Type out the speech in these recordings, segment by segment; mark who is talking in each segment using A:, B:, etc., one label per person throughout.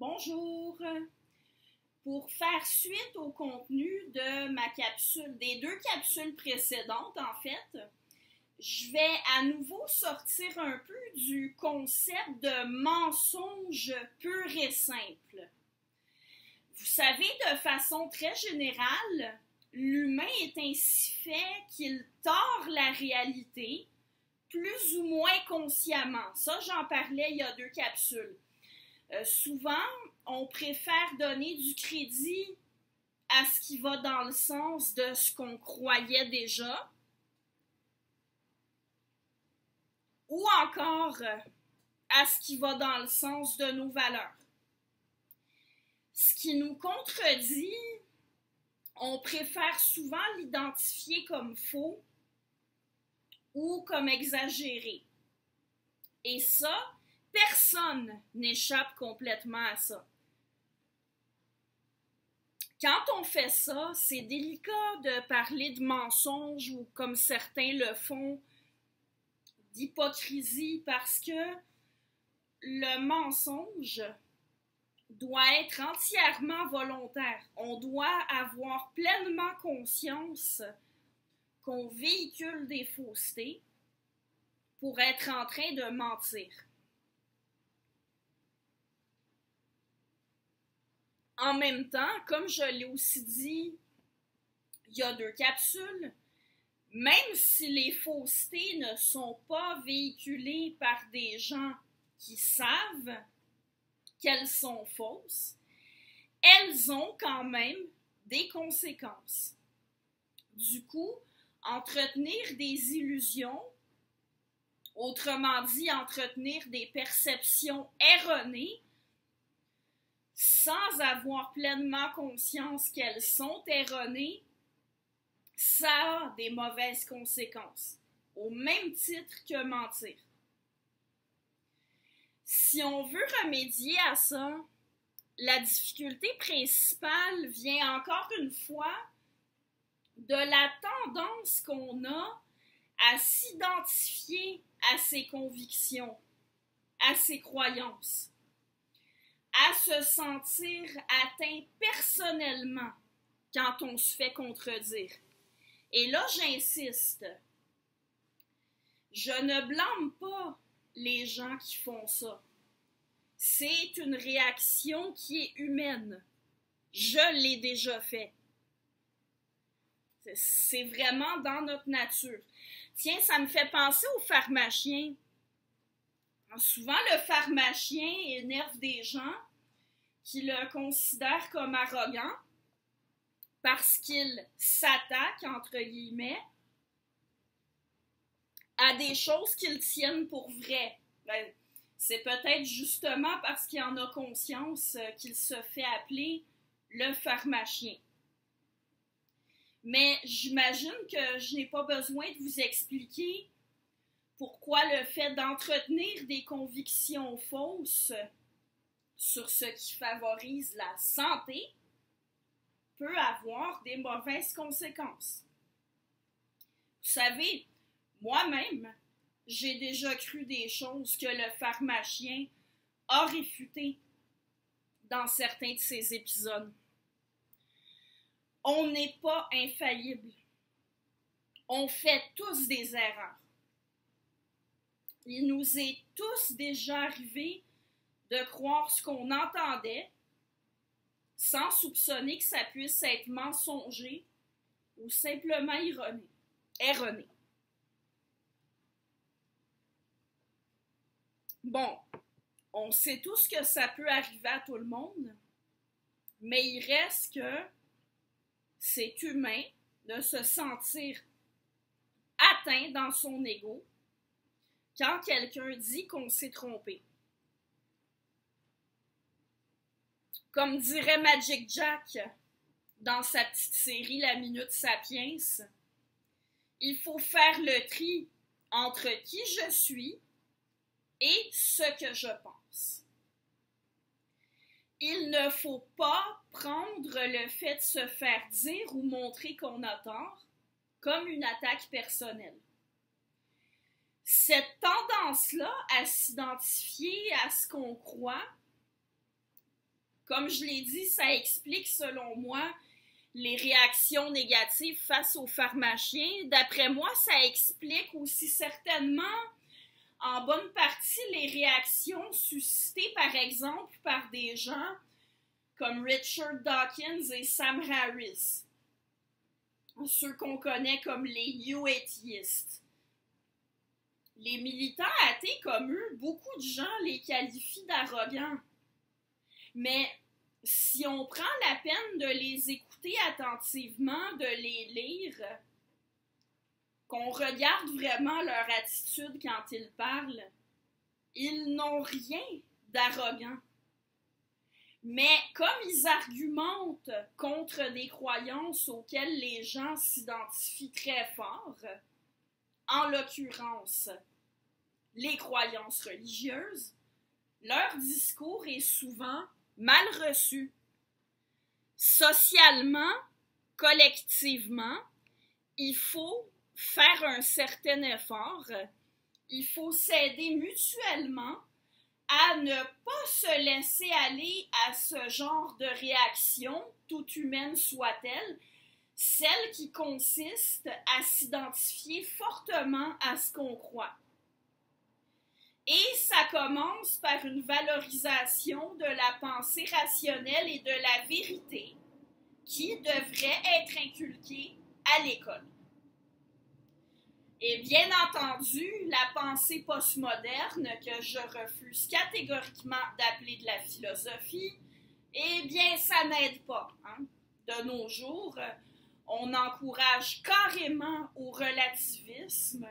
A: Bonjour! Pour faire suite au contenu de ma capsule, des deux capsules précédentes en fait, je vais à nouveau sortir un peu du concept de mensonge pur et simple. Vous savez, de façon très générale, l'humain est ainsi fait qu'il tord la réalité, plus ou moins consciemment. Ça, j'en parlais il y a deux capsules. Souvent, on préfère donner du crédit à ce qui va dans le sens de ce qu'on croyait déjà, ou encore à ce qui va dans le sens de nos valeurs. Ce qui nous contredit, on préfère souvent l'identifier comme faux ou comme exagéré. Et ça, personne n'échappe complètement à ça. Quand on fait ça, c'est délicat de parler de mensonge ou, comme certains le font, d'hypocrisie parce que le mensonge doit être entièrement volontaire. On doit avoir pleinement conscience qu'on véhicule des faussetés pour être en train de mentir. En même temps, comme je l'ai aussi dit il y a deux capsules, même si les faussetés ne sont pas véhiculées par des gens qui savent qu'elles sont fausses, elles ont quand même des conséquences. Du coup, entretenir des illusions, autrement dit, entretenir des perceptions erronées, sans avoir pleinement conscience qu'elles sont erronées, ça a des mauvaises conséquences, au même titre que mentir. Si on veut remédier à ça, la difficulté principale vient encore une fois de la tendance qu'on a à s'identifier à ses convictions, à ses croyances, à se sentir atteint personnellement quand on se fait contredire. Et là, j'insiste, je ne blâme pas les gens qui font ça. C'est une réaction qui est humaine. Je l'ai déjà fait. C'est vraiment dans notre nature. Tiens, ça me fait penser au pharmacien. Souvent, le pharmacien énerve des gens qui le considèrent comme arrogant parce qu'il s'attaque, entre guillemets, à des choses qu'ils tiennent pour vraies. Ben, c'est peut-être justement parce qu'il en a conscience qu'il se fait appeler le pharmacien. Mais j'imagine que je n'ai pas besoin de vous expliquer pourquoi le fait d'entretenir des convictions fausses sur ce qui favorise la santé peut avoir des mauvaises conséquences. Vous savez, moi-même, j'ai déjà cru des choses que le pharmacien a réfutées dans certains de ses épisodes. On n'est pas infaillible. On fait tous des erreurs. Il nous est tous déjà arrivé de croire ce qu'on entendait sans soupçonner que ça puisse être mensonger ou simplement erroné. Bon, on sait tous que ça peut arriver à tout le monde, mais il reste que c'est humain de se sentir atteint dans son ego quand quelqu'un dit qu'on s'est trompé. Comme dirait Magic Jack dans sa petite série La Minute Sapiens, il faut faire le tri entre qui je suis et ce que je pense. Il ne faut pas prendre le fait de se faire dire ou montrer qu'on a tort comme une attaque personnelle. Cette tendance-là à s'identifier à ce qu'on croit Comme je l'ai dit, ça explique, selon moi, les réactions négatives face aux pharmaciens. D'après moi, ça explique aussi certainement, en bonne partie, les réactions suscitées, par exemple, par des gens comme Richard Dawkins et Sam Harris, ceux qu'on connaît comme les New Atheistes. Les militants athées comme eux, beaucoup de gens les qualifient d'arrogants. Mais si on prend la peine de les écouter attentivement, de les lire, qu'on regarde vraiment leur attitude quand ils parlent, ils n'ont rien d'arrogant. Mais comme ils argumentent contre des croyances auxquelles les gens s'identifient très fort, en l'occurrence les croyances religieuses, leur discours est souvent mal reçu. Socialement, collectivement, il faut faire un certain effort, il faut s'aider mutuellement à ne pas se laisser aller à ce genre de réaction, toute humaine soit-elle, celle qui consiste à s'identifier fortement à ce qu'on croit. Et ça commence par une valorisation de la pensée rationnelle et de la vérité qui devrait être inculquée à l'école. Et bien entendu, la pensée postmoderne, que je refuse catégoriquement d'appeler de la philosophie, eh bien, ça n'aide pas. De nos jours, on encourage carrément au relativisme,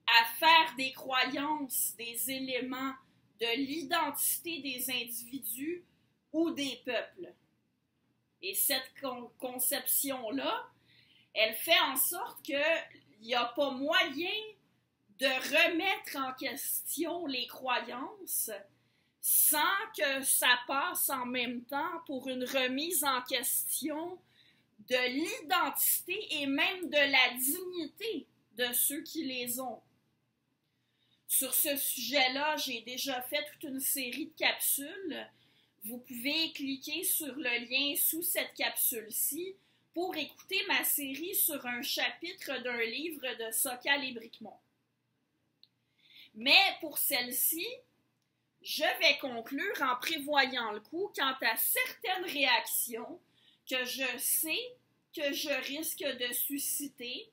A: à faire des croyances des éléments de l'identité des individus ou des peuples. Et cette conception-là, elle fait en sorte qu'il n'y a pas moyen de remettre en question les croyances sans que ça passe en même temps pour une remise en question de l'identité et même de la dignité de ceux qui les ont. Sur ce sujet-là, j'ai déjà fait toute une série de capsules. Vous pouvez cliquer sur le lien sous cette capsule-ci pour écouter ma série sur un chapitre d'un livre de Sokal et Bricmont. Mais pour celle-ci, je vais conclure en prévoyant le coup quant à certaines réactions que je sais que je risque de susciter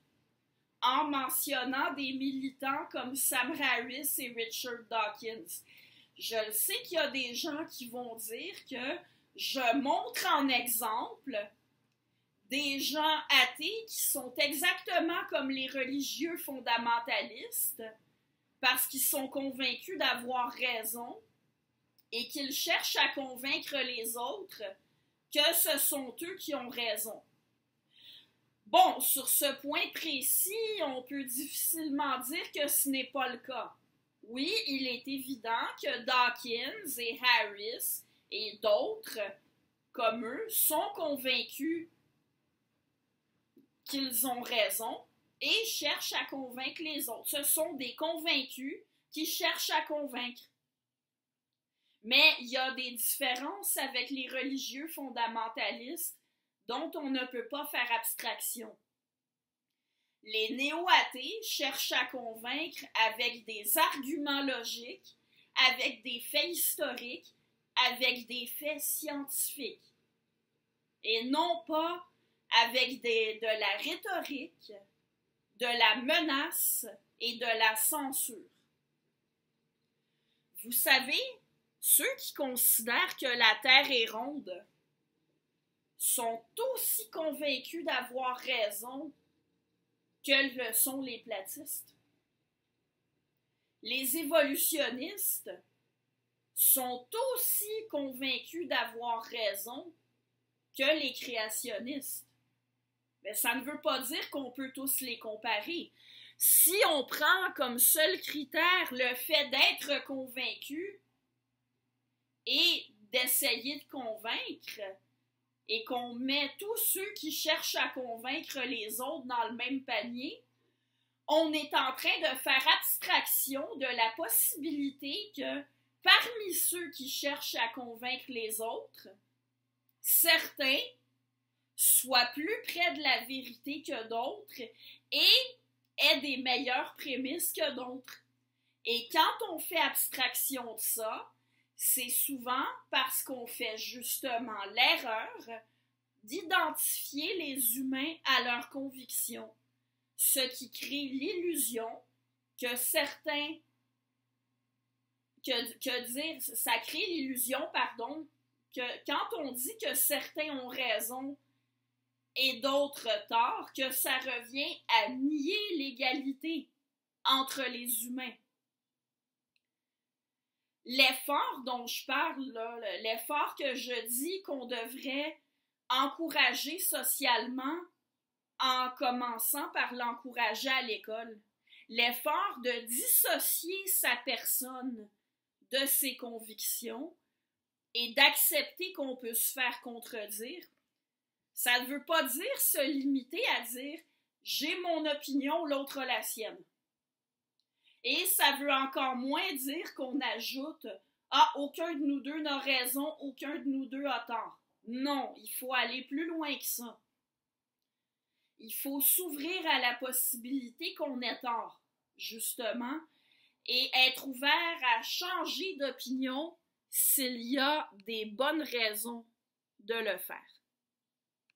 A: en mentionnant des militants comme Sam Harris et Richard Dawkins. Je le sais qu'il y a des gens qui vont dire que je montre en exemple des gens athées qui sont exactement comme les religieux fondamentalistes parce qu'ils sont convaincus d'avoir raison et qu'ils cherchent à convaincre les autres que ce sont eux qui ont raison. Bon, sur ce point précis, on peut difficilement dire que ce n'est pas le cas. Oui, il est évident que Dawkins et Harris et d'autres comme eux sont convaincus qu'ils ont raison et cherchent à convaincre les autres. Ce sont des convaincus qui cherchent à convaincre. Mais il y a des différences avec les religieux fondamentalistes dont on ne peut pas faire abstraction. Les néo-athées cherchent à convaincre avec des arguments logiques, avec des faits historiques, avec des faits scientifiques, et non pas avec de la rhétorique, de la menace et de la censure. Vous savez, ceux qui considèrent que la Terre est ronde sont aussi convaincus d'avoir raison que le sont les platistes. Les évolutionnistes sont aussi convaincus d'avoir raison que les créationnistes. Mais ça ne veut pas dire qu'on peut tous les comparer. Si on prend comme seul critère le fait d'être convaincu et d'essayer de convaincre, et qu'on met tous ceux qui cherchent à convaincre les autres dans le même panier, on est en train de faire abstraction de la possibilité que parmi ceux qui cherchent à convaincre les autres, certains soient plus près de la vérité que d'autres et aient des meilleures prémices que d'autres. Et quand on fait abstraction de ça, c'est souvent parce qu'on fait justement l'erreur d'identifier les humains à leurs convictions, ce qui crée l'illusion que certains ça crée l'illusion, pardon, que quand on dit que certains ont raison et d'autres tort, que ça revient à nier l'égalité entre les humains. L'effort dont je parle, là, l'effort que je dis qu'on devrait encourager socialement en commençant par l'encourager à l'école, l'effort de dissocier sa personne de ses convictions et d'accepter qu'on peut se faire contredire, ça ne veut pas dire se limiter à dire « j'ai mon opinion, l'autre a la sienne ». Et ça veut encore moins dire qu'on ajoute « ah, aucun de nous deux n'a raison, aucun de nous deux a tort ». Non, il faut aller plus loin que ça. Il faut s'ouvrir à la possibilité qu'on ait tort, justement, et être ouvert à changer d'opinion s'il y a des bonnes raisons de le faire.